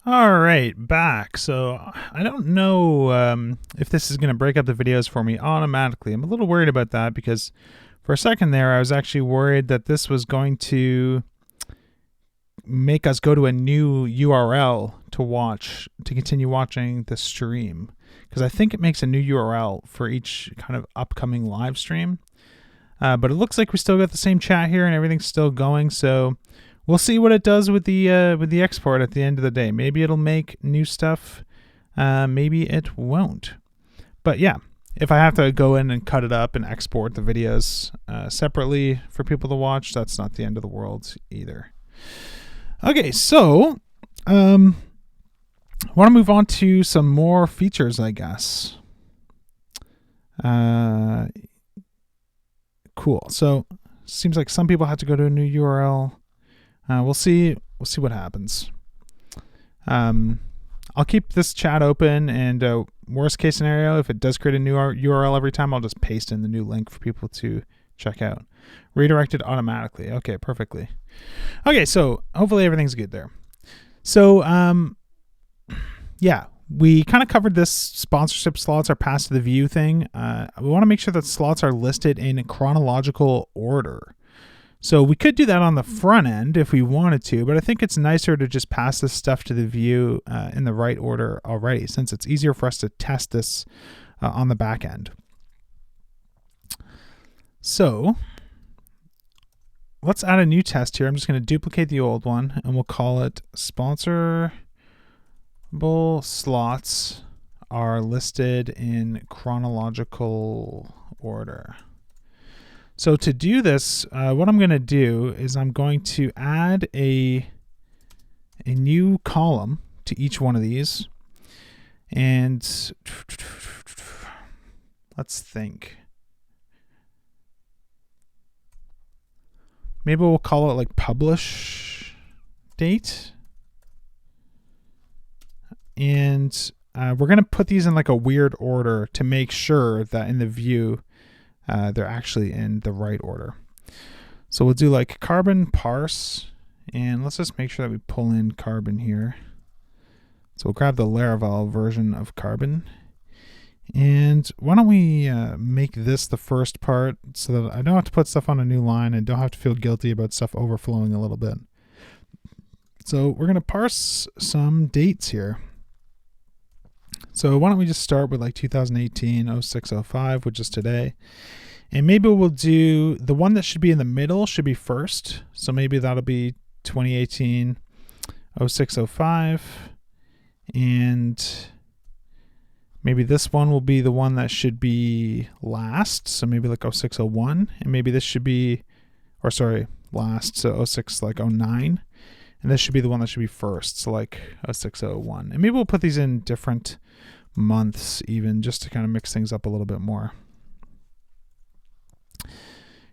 All right, back. So I don't know if this is going to break up the videos for me automatically. I'm a little worried about that because for a second there, I was actually worried that this was going to make us go to a new URL to continue watching the stream. Because I think it makes a new URL for each kind of upcoming live stream. But it looks like we still got the same chat here and everything's still going. So we'll see what it does with the export at the end of the day. Maybe it'll make new stuff. Maybe it won't. But yeah, if I have to go in and cut it up and export the videos separately for people to watch, that's not the end of the world either. Okay, so I want to move on to some more features, I guess. Cool. So seems like some people have to go to a new URL. We'll see what happens. I'll keep this chat open, and worst case scenario, if it does create a new URL every time, I'll just paste in the new link for people to check out. Redirected automatically. Okay, perfectly. Okay, so hopefully everything's good there. So yeah, we kind of covered this. Sponsorship slots are passed to the view thing. We want to make sure that slots are listed in chronological order. So we could do that on the front end if we wanted to, but I think it's nicer to just pass this stuff to the view in the right order already, since it's easier for us to test this on the back end. So let's add a new test here. I'm just going to duplicate the old one, and we'll call it sponsorable slots are listed in chronological order. So to do this, what I'm going to do is I'm going to add a new column to each one of these. And let's think. Maybe we'll call it like publish date. And we're going to put these in like a weird order to make sure that in the view, they're actually in the right order. So we'll do like carbon parse, and let's just make sure that we pull in carbon here. So we'll grab the Laravel version of carbon. And why don't we make this the first part so that I don't have to put stuff on a new line and don't have to feel guilty about stuff overflowing a little bit. So we're going to parse some dates here. So why don't we just start with like 2018 0605, which is today. And maybe we'll do the one that should be in the middle should be first. So maybe that'll be 2018 0605. And maybe this one will be the one that should be last. So maybe like 0601. And maybe this should be, or sorry, last. So 06 like 09. And this should be the one that should be first. So like 0601. And maybe we'll put these in different months even, just to kind of mix things up a little bit more.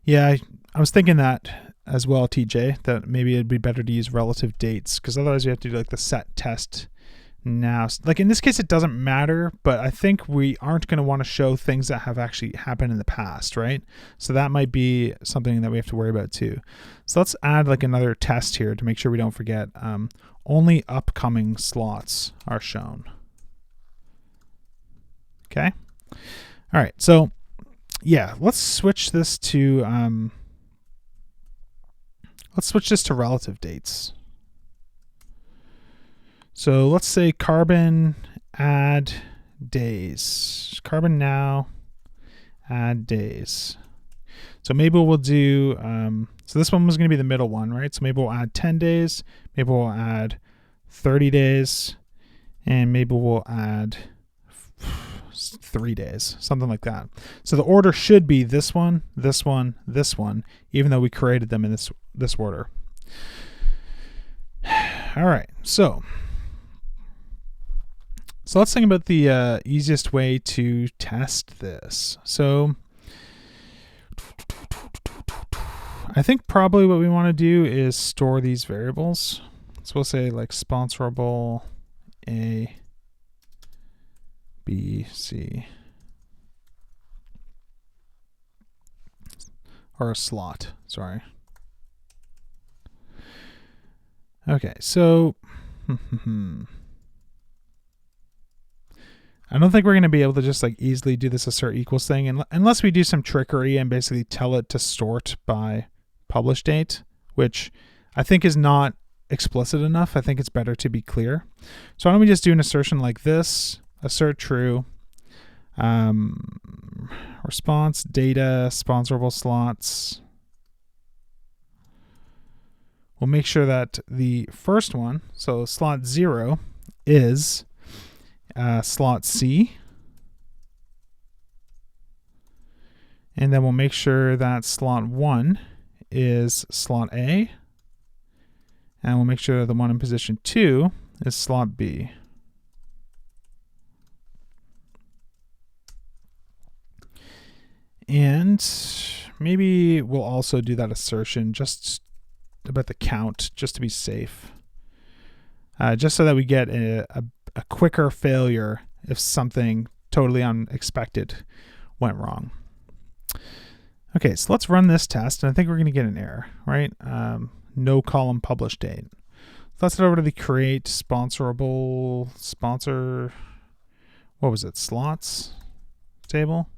Yeah, I was thinking that as well, TJ, that maybe it'd be better to use relative dates, because otherwise you have to do like the set test now. Like in this case, it doesn't matter, but I think we aren't going to want to show things that have actually happened in the past, right? So that might be something that we have to worry about too. So let's add like another test here to make sure we don't forget. Only upcoming slots are shown. Okay. All right. So yeah, let's switch this to relative dates. So let's say carbon add days. Carbon now add days. So maybe we'll do so this one was going to be the middle one, right? So maybe we'll add 10 days, maybe we'll add 30 days, and maybe we'll add 3 days, something like that. So the order should be this one, this one, this one, even though we created them in this order. All right, so let's think about the easiest way to test this. So I think probably what we want to do is store these variables. So we'll say like sponsorable A, B, C, or a slot, sorry. Okay, so I don't think we're going to be able to just like easily do this assert equals thing unless we do some trickery and basically tell it to sort by publish date, which I think is not explicit enough. I think it's better to be clear. So why don't we just do an assertion like this, assert true, response data, sponsorable slots. We'll make sure that the first one, so slot 0, is slot C. And then we'll make sure that slot 1 is slot A. And we'll make sure that the one in position 2 is slot B. And maybe we'll also do that assertion just about the count, just to be safe. Just so that we get a quicker failure if something totally unexpected went wrong. Okay, so let's run this test, and I think we're going to get an error, right? No column publish date. So let's head over to the create sponsorable sponsor, what was it, slots table.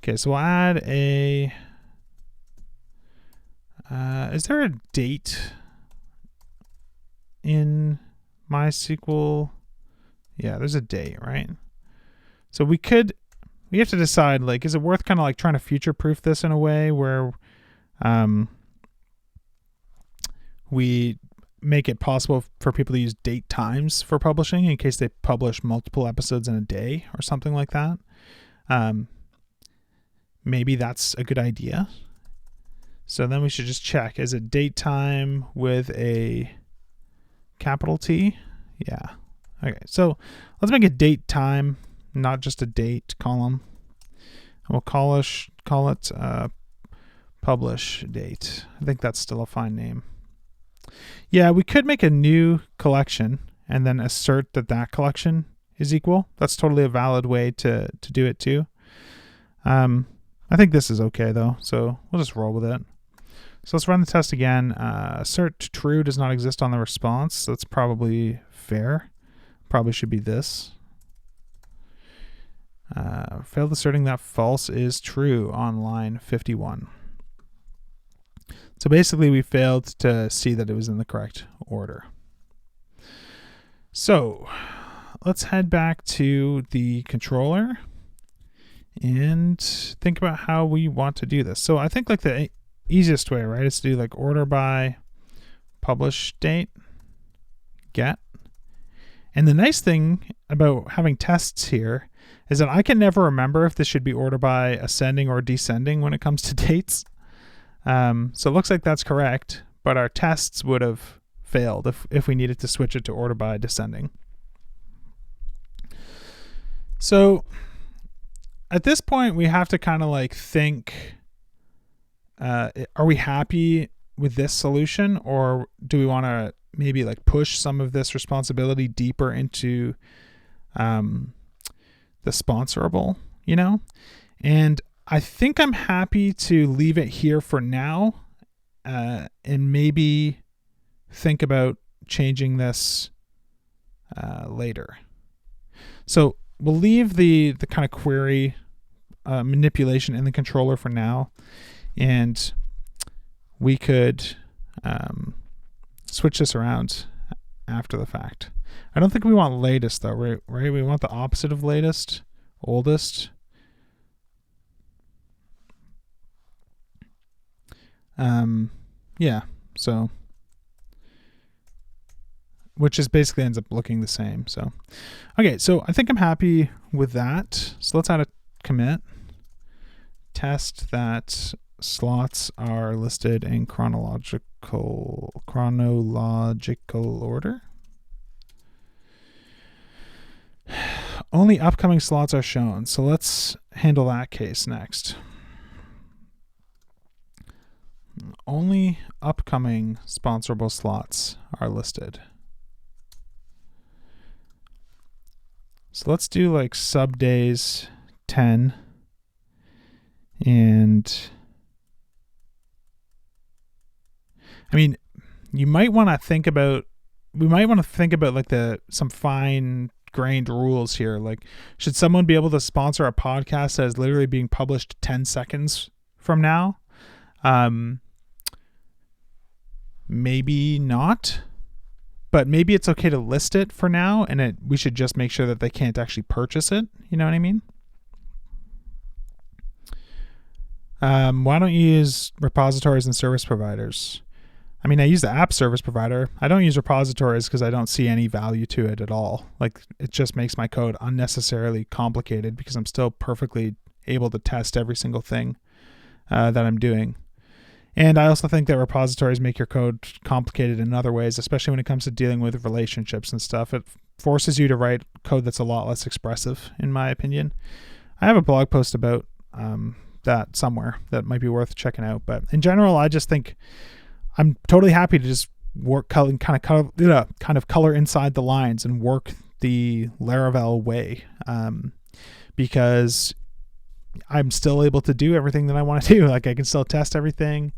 Okay, so we'll add a, is there a date in MySQL? Yeah, there's a date, right? So we have to decide, like, is it worth kind of like trying to future-proof this in a way where we make it possible for people to use date times for publishing in case they publish multiple episodes in a day or something like that. Maybe that's a good idea. So then we should just check, is it date time with a capital T? Yeah. Okay, so let's make a date time, not just a date column. And we'll call it publish date. I think that's still a fine name. Yeah, we could make a new collection and then assert that collection is equal. That's totally a valid way to do it too. I think this is okay though, so we'll just roll with it. So let's run the test again. Assert true does not exist on the response. So that's probably fair. Probably should be this. Failed asserting that false is true on line 51. So basically we failed to see that it was in the correct order. So let's head back to the controller and think about how we want to do this. So I think like the easiest way, right, is to do like order by publish date get. And the nice thing about having tests here is that I can never remember if this should be order by ascending or descending when it comes to dates. So it looks like that's correct, but our tests would have failed if we needed to switch it to order by descending. So at this point, we have to kind of like think, are we happy with this solution, or do we want to maybe like push some of this responsibility deeper into the sponsorable, you know? And I think I'm happy to leave it here for now, and maybe think about changing this later. So we'll leave the kind of query manipulation in the controller for now, and we could switch this around after the fact. I don't think we want latest though, right? We want the opposite of latest, oldest. Yeah, so which is basically ends up looking the same. So okay, so I think I'm happy with that. So let's add a commit. Test that slots are listed in chronological order. Only upcoming slots are shown. So let's handle that case next. Only upcoming sponsorable slots are listed. So let's do like sub days 10 and I mean, we might want to think about like some fine grained rules here. Like, should someone be able to sponsor a podcast that is literally being published 10 seconds from now? Maybe not, but maybe it's okay to list it for now, and we should just make sure that they can't actually purchase it. You know what I mean? Why don't you use repositories and service providers? I mean, I use the app service provider. I don't use repositories because I don't see any value to it at all. Like, it just makes my code unnecessarily complicated because I'm still perfectly able to test every single thing that I'm doing. And I also think that repositories make your code complicated in other ways, especially when it comes to dealing with relationships and stuff. It forces you to write code that's a lot less expressive, in my opinion. I have a blog post about that somewhere that might be worth checking out. But in general, I just think I'm totally happy to just work kind of color inside the lines and work the Laravel way, because I'm still able to do everything that I want to do. Like, I can still test everything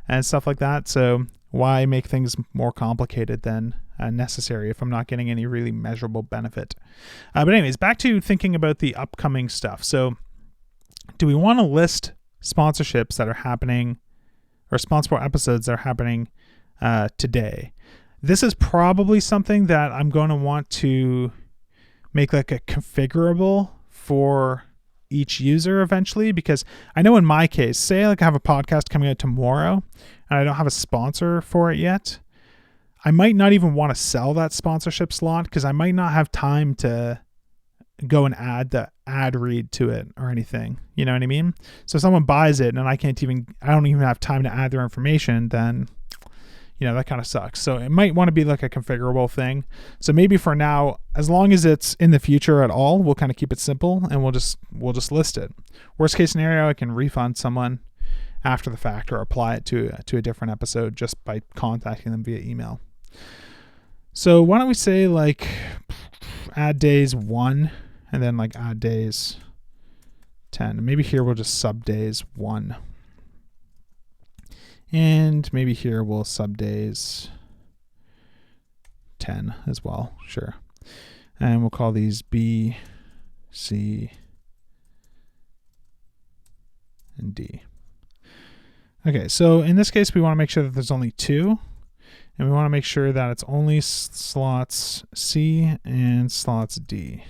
and stuff like that. So why make things more complicated than necessary if I'm not getting any really measurable benefit? But anyways, back to thinking about the upcoming stuff. So do we want to list sponsorships that are happening, or sponsorable episodes that are happening today? This is probably something that I'm going to want to make like a configurable for each user eventually, because I know in my case, say like I have a podcast coming out tomorrow and I don't have a sponsor for it yet, I might not even want to sell that sponsorship slot because I might not have time to go and add the ad read to it or anything. You know what I mean? So if someone buys it and I don't even have time to add their information, then, you know, that kind of sucks. So it might want to be like a configurable thing. So maybe for now, as long as it's in the future at all, we'll kind of keep it simple and we'll just list it. Worst case scenario, I can refund someone after the fact or apply it to a different episode just by contacting them via email. So why don't we say like add days 1 and then like add days 10. And maybe here we'll just sub days 1. And maybe here we'll sub days 10 as well. Sure. And we'll call these B, C, and D. Okay, so in this case, we want to make sure that there's only 2. And we want to make sure that it's only slots C and slots D.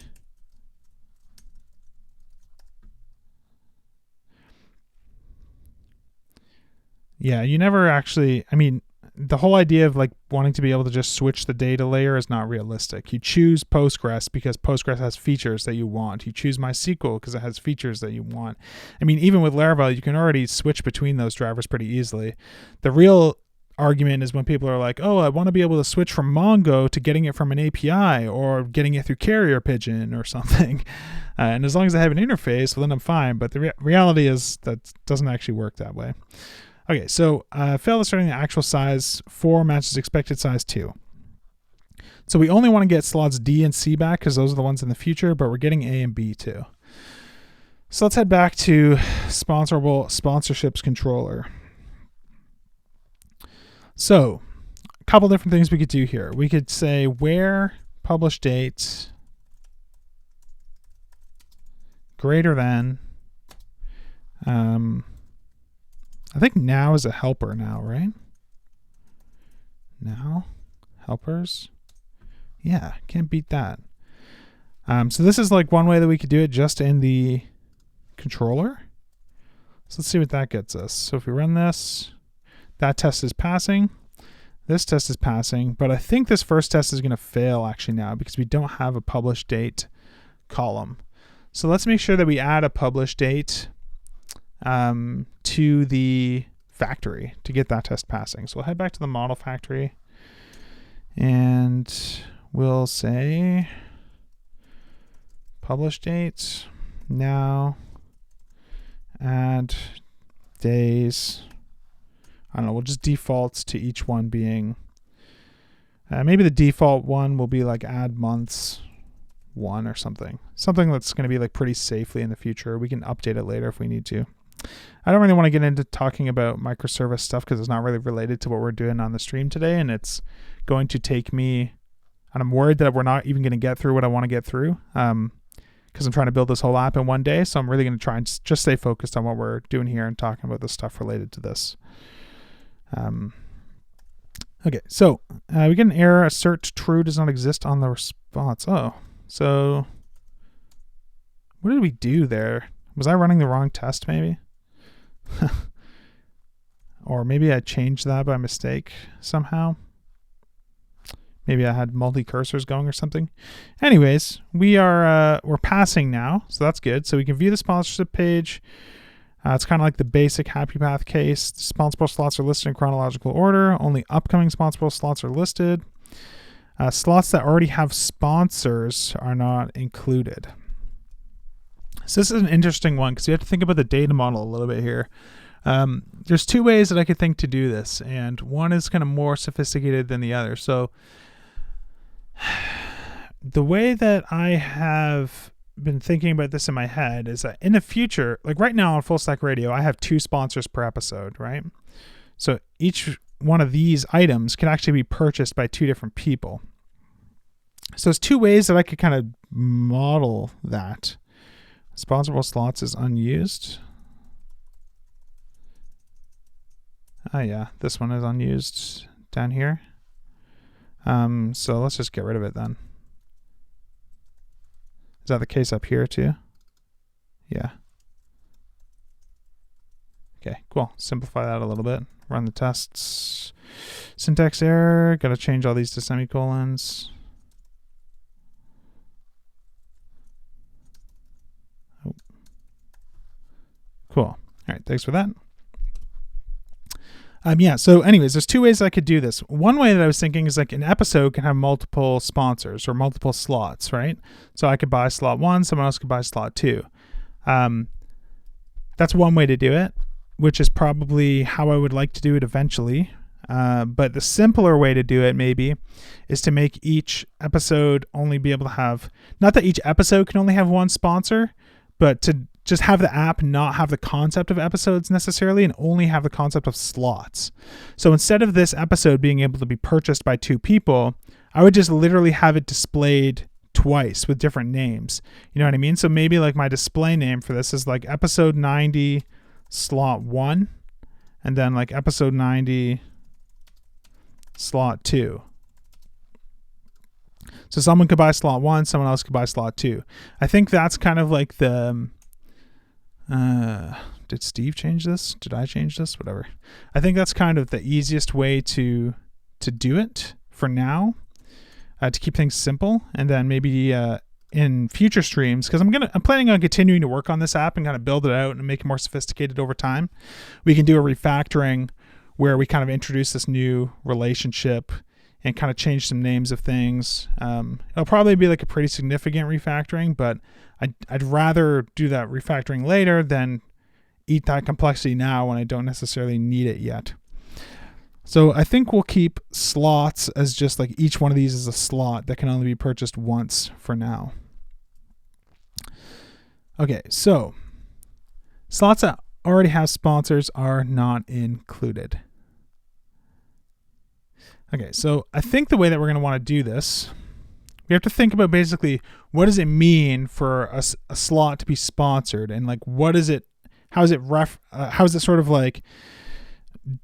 Yeah, you never actually, I mean, the whole idea of like wanting to be able to just switch the data layer is not realistic. You choose Postgres because Postgres has features that you want. You choose MySQL because it has features that you want. I mean, even with Laravel, you can already switch between those drivers pretty easily. The real argument is when people are like, oh, I want to be able to switch from Mongo to getting it from an API or getting it through Carrier Pigeon or something. And as long as I have an interface, well, then I'm fine. But the reality is that doesn't actually work that way. Okay, so fail asserting the actual size 4 matches expected size 2. So we only want to get slots D and C back because those are the ones in the future, but we're getting A and B too. So let's head back to sponsorships controller. So a couple different things we could do here. We could say where publish date greater than, I think now is a helper now, right? Now, helpers. Yeah, can't beat that. So this is like one way that we could do it just in the controller. So let's see what that gets us. So if we run this, that test is passing. This test is passing, but I think this first test is going to fail actually now because we don't have a publish date column. So let's make sure that we add a publish date to the factory to get that test passing. So we'll head back to the model factory and we'll say publish date now, add days. I don't know, we'll just default to each one being, maybe the default one will be like add months 1 or something that's going to be like pretty safely in the future. We can update it later if we need to. I don't really want to get into talking about microservice stuff because it's not really related to what we're doing on the stream today, and it's going to take me, I and I'm worried that we're not even going to get through what I want to get through, because I'm trying to build this whole app in one day. So I'm really going to try and just stay focused on what we're doing here and talking about the stuff related to this. Okay, so we get an error. Assert true does not exist on the response. Oh, so what did we do there? Was I running the wrong test maybe? Or maybe I changed that by mistake somehow. Maybe I had multi-cursors going or something. Anyways, we're passing now, so that's good. So we can view the sponsorship page. It's kind of like the basic Happy Path case. Sponsorable slots are listed in chronological order. Only upcoming sponsorable slots are listed. Slots that already have sponsors are not included. So this is an interesting one because you have to think about the data model a little bit here. There's two ways that I could think to do this, and one is kind of more sophisticated than the other. So the way that I have been thinking about this in my head is that in the future, like right now on Full Stack Radio, I have 2 sponsors per episode, right? So each one of these items can actually be purchased by 2 different people. So there's 2 ways that I could kind of model that. Sponsorable slots is unused. Oh yeah, this one is unused down here. So let's just get rid of it then. Is that the case up here too? Yeah. Okay, cool. Simplify that a little bit. Run the tests. Syntax error. Got to change all these to semicolons. Oh. Cool. All right, thanks for that. Yeah, so anyways, there's 2 ways I could do this. One way that I was thinking is like an episode can have multiple sponsors or multiple slots, right? So I could buy slot 1, someone else could buy slot 2. That's one way to do it, which is probably how I would like to do it eventually. But the simpler way to do it maybe is to make each episode only be able to have, not that each episode can only have 1 sponsor, but to just have the app not have the concept of episodes necessarily and only have the concept of slots. So instead of this episode being able to be purchased by 2 people, I would just literally have it displayed twice with different names. You know what I mean? So maybe like my display name for this is like episode 90 slot 1 and then like episode 90 slot 2. So someone could buy slot 1, someone else could buy slot 2. I think that's kind of like the did Steve change this? Did I change this? Whatever. I think that's kind of the easiest way to do it for now, to keep things simple. And then maybe in future streams, because I'm planning on continuing to work on this app and kind of build it out and make it more sophisticated over time. We can do a refactoring where we kind of introduce this new relationship and kind of change some names of things. It'll probably be like a pretty significant refactoring, but I'd rather do that refactoring later than eat that complexity now when I don't necessarily need it yet. So I think we'll keep slots as just like each one of these is a slot that can only be purchased once for now. Okay, so slots that already have sponsors are not included. Okay, so I think the way that we're going to want to do this, we have to think about basically what does it mean for a slot to be sponsored, and like what is it, how is it sort of like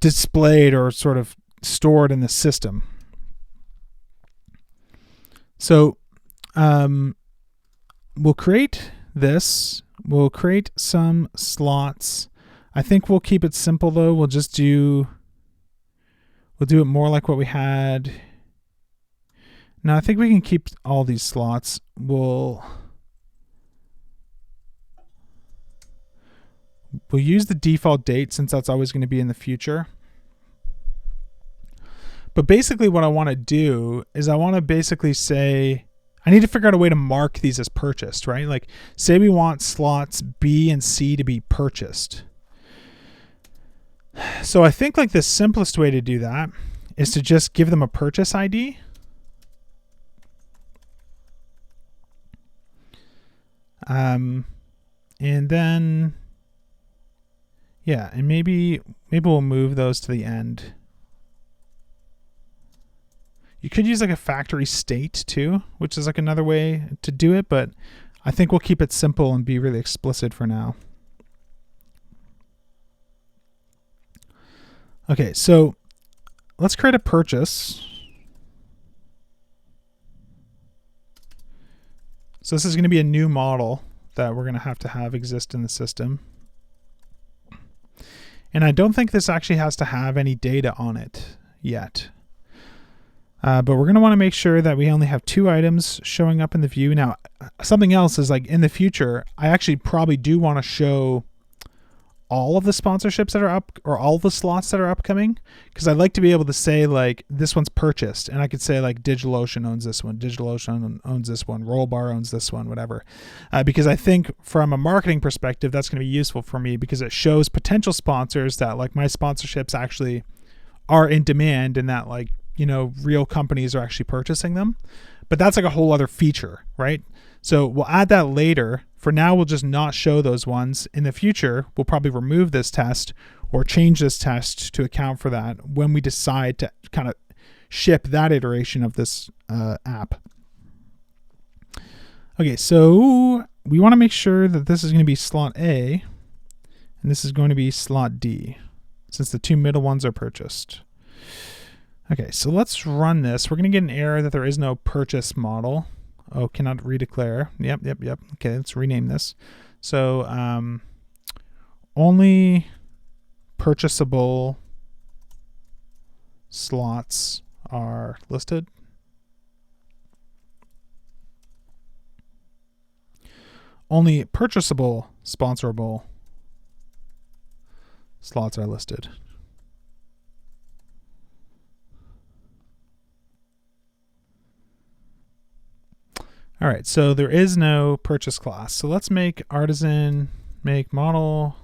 displayed or sort of stored in the system. So we'll create this. We'll create some slots. I think we'll keep it simple though. We'll do it more like what we had. Now I think we can keep all these slots. We'll use the default date since that's always going to be in the future. But basically what I want to do is I want to basically say, I need to figure out a way to mark these as purchased, right? Like say we want slots B and C to be purchased. So I think like the simplest way to do that is to just give them a purchase ID. And then, yeah, and maybe we'll move those to the end. You could use like a factory state too, which is like another way to do it, but I think we'll keep it simple and be really explicit for now. Okay, so let's create a purchase. So this is going to be a new model that we're going to have exist in the system. And I don't think this actually has to have any data on it yet. But we're going to want to make sure that we only have 2 items showing up in the view. Now, something else is like in the future, I actually probably do want to show all of the sponsorships that are up, or all the slots that are upcoming, because I'd like to be able to say like this one's purchased, and I could say like DigitalOcean owns this one, DigitalOcean owns this one, Rollbar owns this one, whatever. Because I think from a marketing perspective, that's going to be useful for me, because it shows potential sponsors that like my sponsorships actually are in demand, and that like, you know, real companies are actually purchasing them. But that's like a whole other feature, right? So we'll add that later. For now, we'll just not show those ones. In the future, we'll probably remove this test or change this test to account for that when we decide to kind of ship that iteration of this app. Okay, so we want to make sure that this is going to be slot A and this is going to be slot D, since the 2 middle ones are purchased. Okay, so let's run this. We're going to get an error that there is no purchase model. Oh, cannot redeclare. Yep. Okay, let's rename this. So only purchasable slots are listed. Only purchasable sponsorable slots are listed. All right, so there is no purchase class. So let's make artisan, make model,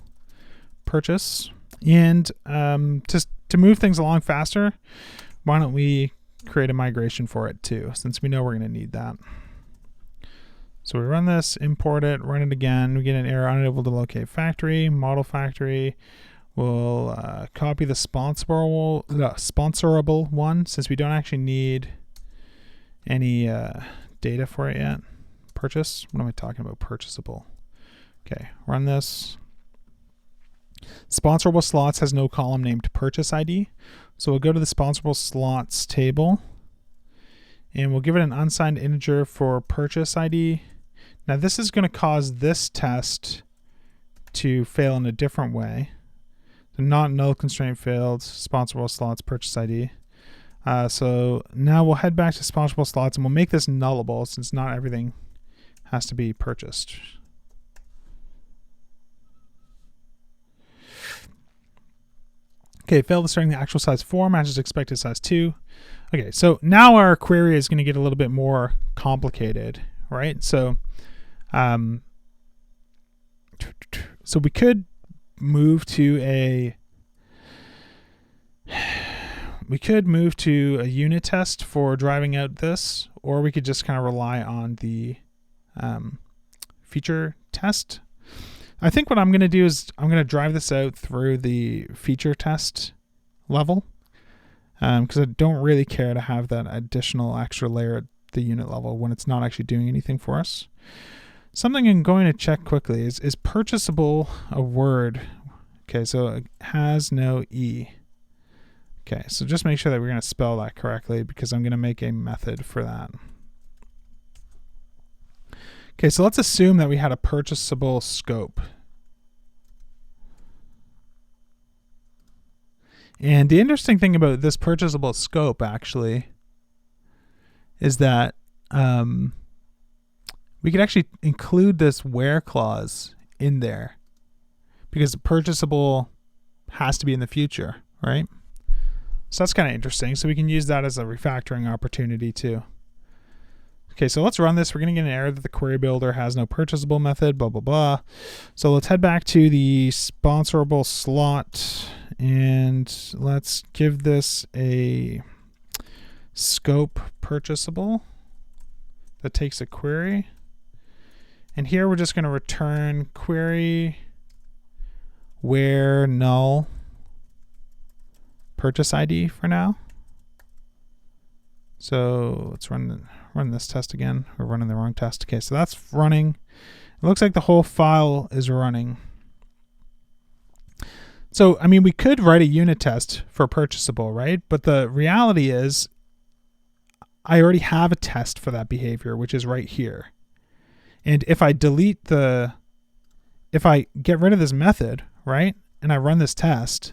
purchase. And just to move things along faster, why don't we create a migration for it too, since we know we're going to need that. So we run this, import it, run it again. We get an error, unable to locate factory, model factory. We'll copy the sponsorable one, since we don't actually need any data for it yet. Purchase, what am I talking about? Purchasable. Okay, run this. Sponsorable slots has no column named purchase ID. So we'll go to the sponsorable slots table and we'll give it an unsigned integer for purchase ID. Now this is going to cause this test to fail in a different way. So not null constraint failed, sponsorable slots purchase ID. So now we'll head back to sponsorable slots and we'll make this nullable, since not everything has to be purchased. Okay, failed to string the actual size 4 matches expected size 2. Okay, so now our query is going to get a little bit more complicated, right? So, we could move to a unit test for driving out this, or we could just kind of rely on the feature test. I think what I'm going to do is I'm going to drive this out through the feature test level, because I don't really care to have that additional extra layer at the unit level when it's not actually doing anything for us. Something I'm going to check quickly is purchasable a word? Okay, so it has no E. Okay, so just make sure that we're going to spell that correctly, because I'm going to make a method for that. Okay, so let's assume that we had a purchasable scope. And the interesting thing about this purchasable scope actually is that we could actually include this where clause in there, because the purchasable has to be in the future, right? So that's kind of interesting. So we can use that as a refactoring opportunity too. Okay, so let's run this. We're going to get an error that the query builder has no purchasable method, blah, blah, blah. So let's head back to the sponsorable slot and let's give this a scope purchasable that takes a query. And here we're just going to return query where null purchase ID for now. So let's run this test again. We're running the wrong test. Okay, so that's running. It looks like the whole file is running. So, I mean, we could write a unit test for purchasable, right? But the reality is I already have a test for that behavior, which is right here. And if I if I get rid of this method, right, and I run this test,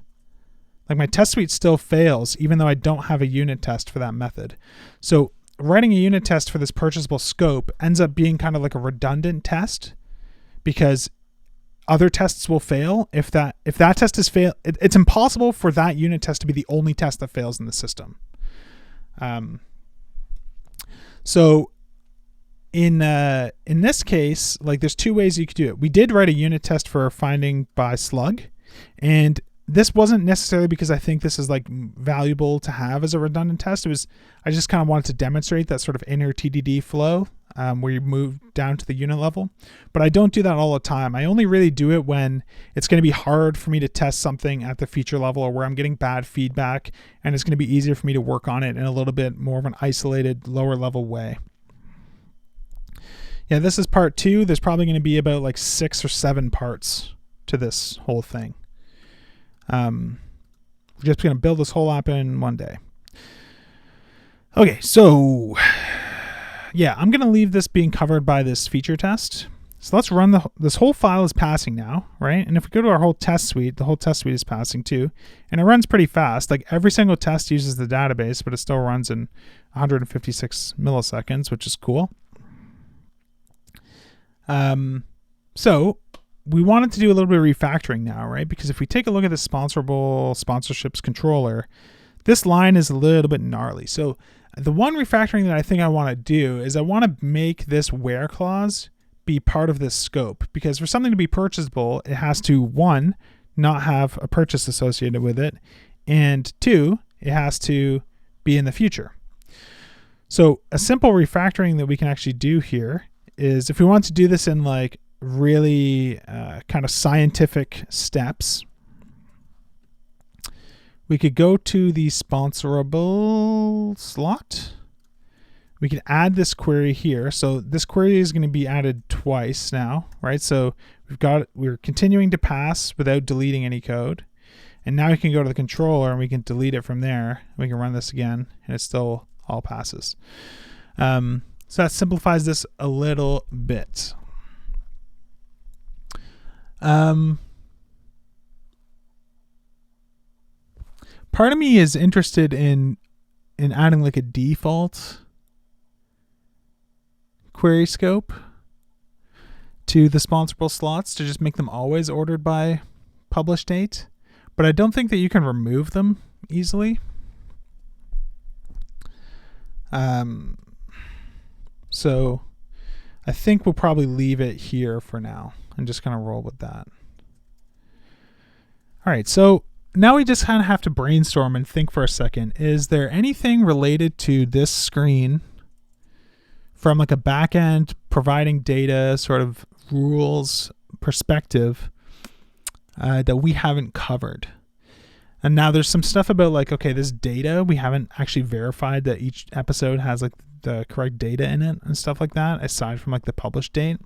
like my test suite still fails even though I don't have a unit test for that method. So writing a unit test for this purchasable scope ends up being kind of like a redundant test, because other tests will fail. If that test is fail, it's impossible for that unit test to be the only test that fails in the system. So in this case, like there's two ways you could do it. We did write a unit test for finding by slug, and this wasn't necessarily because I think this is like valuable to have as a redundant test. It was, I just kind of wanted to demonstrate that sort of inner TDD flow where you move down to the unit level. But I don't do that all the time. I only really do it when it's going to be hard for me to test something at the feature level, or where I'm getting bad feedback and it's going to be easier for me to work on it in a little bit more of an isolated, lower level way. Yeah, this is part 2. There's probably going to be about like 6 or 7 parts to this whole thing. We're just going to build this whole app in one day. Okay, so yeah, I'm going to leave this being covered by this feature test. So let's run this whole file is passing now, right? And if we go to our whole test suite, the whole test suite is passing too. And it runs pretty fast. Like every single test uses the database, but it still runs in 156 milliseconds, which is cool. So we wanted to do a little bit of refactoring now, right? Because if we take a look at the sponsorships controller, this line is a little bit gnarly. So the one refactoring that I think I want to do is I want to make this where clause be part of this scope, because for something to be purchasable, it has to, 1, not have a purchase associated with it, and 2, it has to be in the future. So a simple refactoring that we can actually do here is, if we want to do this in like really kind of scientific steps, we could go to the sponsorable slot. We could add this query here. So this query is going to be added twice now, right? So we're continuing to pass without deleting any code. And now we can go to the controller and we can delete it from there. We can run this again and it still all passes. So that simplifies this a little bit. Part of me is interested in adding like a default query scope to the sponsorable slots to just make them always ordered by publish date, but I don't think that you can remove them easily. So I think we'll probably leave it here for now and just kind of roll with that. All right, so now we just kind of have to brainstorm and think for a second. Is there anything related to this screen from like a backend providing data sort of rules perspective that we haven't covered? And now there's some stuff about like, okay, this data, we haven't actually verified that each episode has like the correct data in it and stuff like that, aside from like the published date.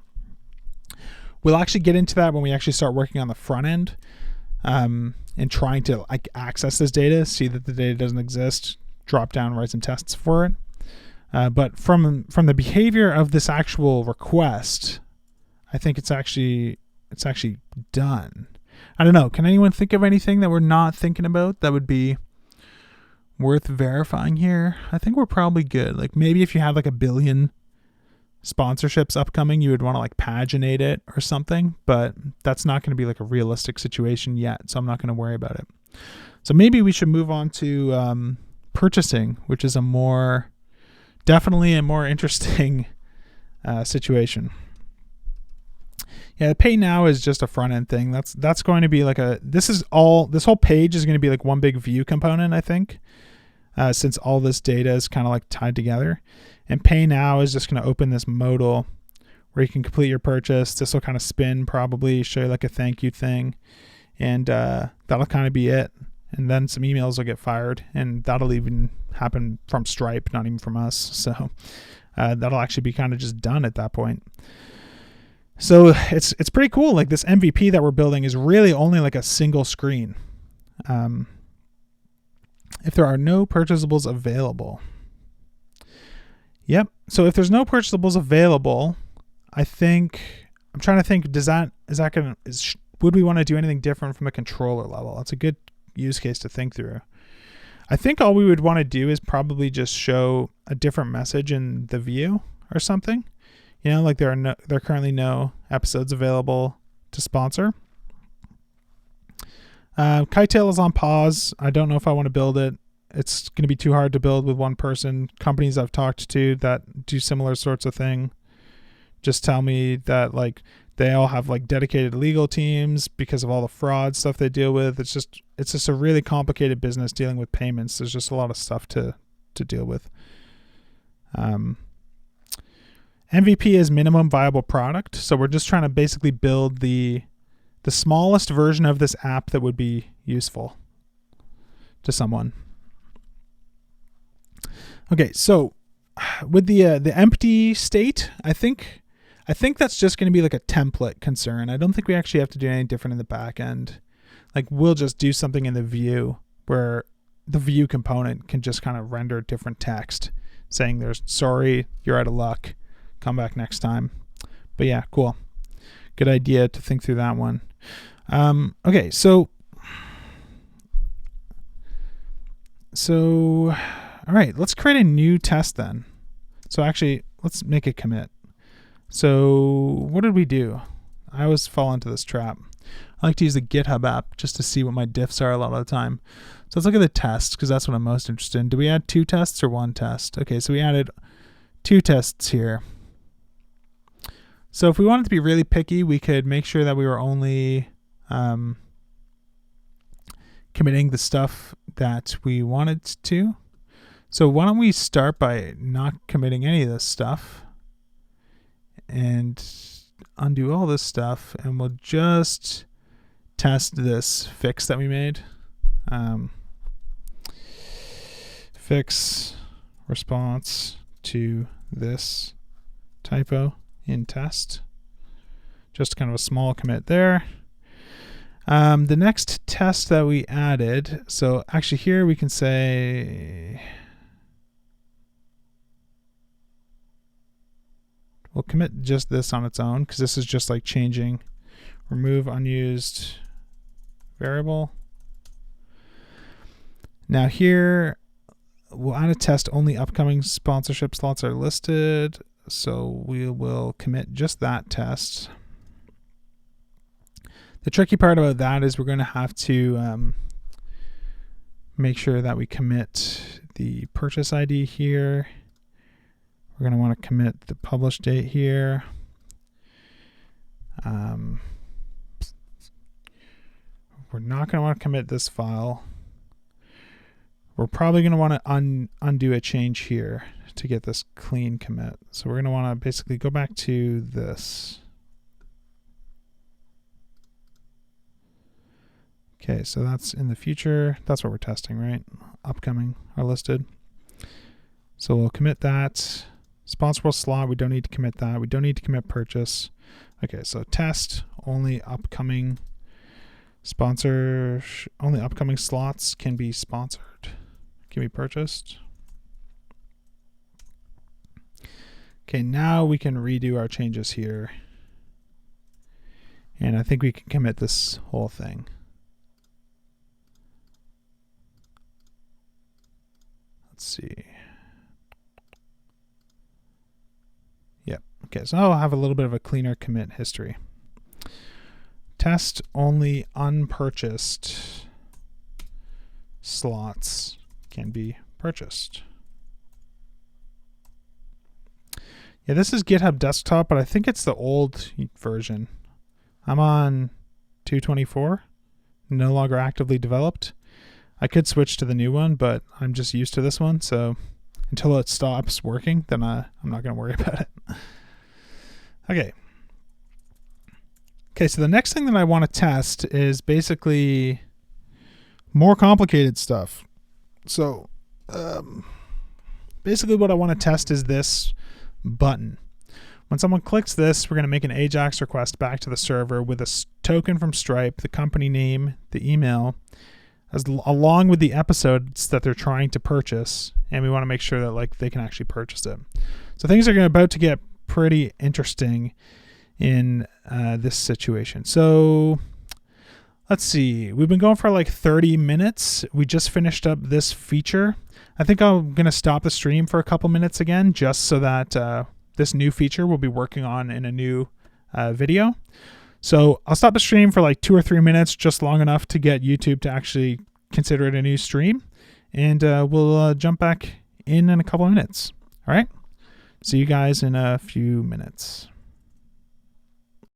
We'll actually get into that when we actually start working on the front end and trying to like access this data, see that the data doesn't exist, drop down, write some tests for it. But from the behavior of this actual request, I think it's actually done. I don't know. Can anyone think of anything that we're not thinking about that would be worth verifying here? I think we're probably good. Like maybe if you have like 1 billion sponsorships upcoming, you would want to like paginate it or something, but that's not going to be like a realistic situation yet, so I'm not going to worry about it. So maybe we should move on to purchasing, which is definitely a more interesting situation. Yeah, the pay now is just a front end thing. That's going to be like this whole page is going to be like one big view component, I think, since all this data is kind of like tied together. And pay now is just going to open this modal where you can complete your purchase. This will kind of spin, probably show you like a thank you thing, and that'll kind of be it. and then some emails will get fired, and that'll even happen from Stripe, not even from us. So that'll actually be kind of just done at that point. So it's pretty cool. Like, this MVP that we're building is really only like a single screen. If there are no purchasables available. Yep. So if there's no purchasables available, I'm trying to think, would we want to do anything different from a controller level? That's a good use case to think through. I think all we would want to do is probably just show a different message in the view or something. Like there are currently no episodes available to sponsor. Kitetail is on pause. I don't know if I want to build it. It's going to be too hard to build with one person. Companies I've talked to that do similar sorts of thing just tell me that like they all have like dedicated legal teams because of all the fraud stuff they deal with. It's just a really complicated business dealing with payments. There's just a lot of stuff to deal with. MVP is minimum viable product. So we're just trying to basically build the smallest version of this app that would be useful to someone. Okay, so with the empty state, I think that's just going to be like a template concern. I don't think we actually have to do anything different in the back end. Like, we'll just do something in the view where the view component can just kind of render different text saying sorry, you're out of luck, come back next time. But yeah, cool. Good idea to think through that one. Okay, so all right, let's create a new test then. So actually, let's make a commit. So what did we do? I always fall into this trap. I like to use the GitHub app just to see what my diffs are a lot of the time. So let's look at the tests, because that's what I'm most interested in. Do we add 2 tests or 1 test? Okay, so we added 2 tests here. So if we wanted to be really picky, we could make sure that we were only committing the stuff that we wanted to. So why don't we start by not committing any of this stuff and undo all this stuff, and we'll just test this fix that we made. Fix response to this typo in test. Just kind of a small commit there. The next test that we added, so actually here we can say, we'll commit just this on its own, because this is just like changing remove unused variable. Now here we'll add a test only upcoming sponsorship slots are listed. So we will commit just that test. The tricky part about that is we're going to have to make sure that we commit the purchase ID here. We're going to want to commit the publish date here. We're not going to want to commit this file. We're probably going to want to undo a change here to get this clean commit. So we're going to want to basically go back to this. Okay, so that's in the future. That's what we're testing, right? Upcoming are listed. So we'll commit that. Sponsorable slot, we don't need to commit that. We don't need to commit purchase. Okay, so test, only upcoming only upcoming slots can be sponsored, can be purchased. Okay, now we can redo our changes here. And I think we can commit this whole thing. Let's see. Yep. Okay, so I'll have a little bit of a cleaner commit history. Test only unpurchased slots can be purchased. Yeah, this is GitHub Desktop, but I think it's the old version. I'm on 2.24, no longer actively developed. I could switch to the new one, but I'm just used to this one, so until it stops working, then I'm not going to worry about it. Okay. Okay, so the next thing that I want to test is basically more complicated stuff. So basically what I want to test is this button. When someone clicks this, we're going to make an AJAX request back to the server with a token from Stripe, the company name, the email, along with the episodes that they're trying to purchase, and we want to make sure that like they can actually purchase it. So things are about to get pretty interesting in this situation. So let's see. We've been going for like 30 minutes. We just finished up this feature. I think I'm going to stop the stream for a couple minutes again, just so that this new feature we'll be working on in a new video. So I'll stop the stream for like 2 or 3 minutes, just long enough to get YouTube to actually consider it a new stream. And we'll jump back in a couple of minutes. All right. See you guys in a few minutes.